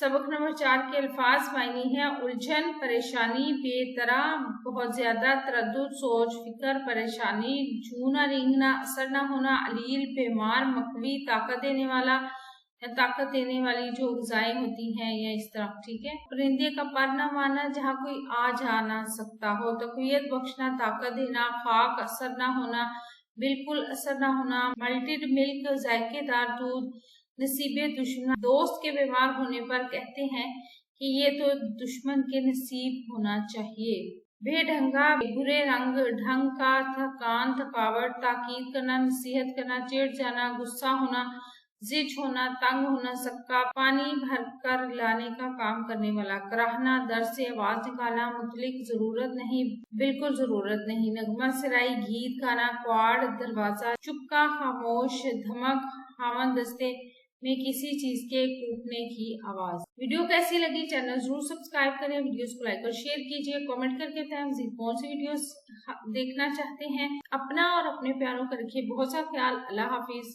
सबक नंबर 4 के अल्फाज मायने हैं उलझन, परेशानी, बेतरह, बहुत ज्यादा, तरद्दुद, सोच, फिक्र, परेशानी, झूना, रेंगना, असर न होना, अलील, बीमार, मकवी, ताकत देने वाला या ताकत देने वाली जो ग़िज़ाएं होती हैं या इस तरह। ठीक है। परिंदे का पर न माना, जहाँ कोई आ जा ना सकता हो। तक़वियत बख्शना, ताकत देना। खाक, असर न होना, बिल्कुल असर न होना। मल्टीड मिल्क, जायकेदार दूध। नसीबे दुश्मन, दोस्त के बीमार होने पर कहते हैं कि ये तो दुश्मन के नसीब होना चाहिए। बेढंगा, बुरे रंग, ढंग का, थकान, थकावट, ताकीद करना, नसीहत करना, चिढ़ जाना, गुस्सा होना, जिद होना, तंग होना, सक्का, पानी भर कर लाने का काम करने वाला, कराहना, दर से आवाज निकालना, मुतलिक, जरूरत नहीं, बिल्कुल जरूरत नहीं, नगमा सराई, गीत गाना, क्वाड, दरवाजा, चुपका, खामोश, धमक, हावन दस्ते में किसी चीज के टूटने की आवाज। वीडियो कैसी लगी चैनल जरूर सब्सक्राइब करें, वीडियोस को लाइक और शेयर कीजिए, कमेंट करके बताएं मज़ीद कौन सी वीडियोस देखना चाहते हैं। अपना और अपने प्यारों का रखिए बहुत सा ख्याल। अल्लाह हाफिज।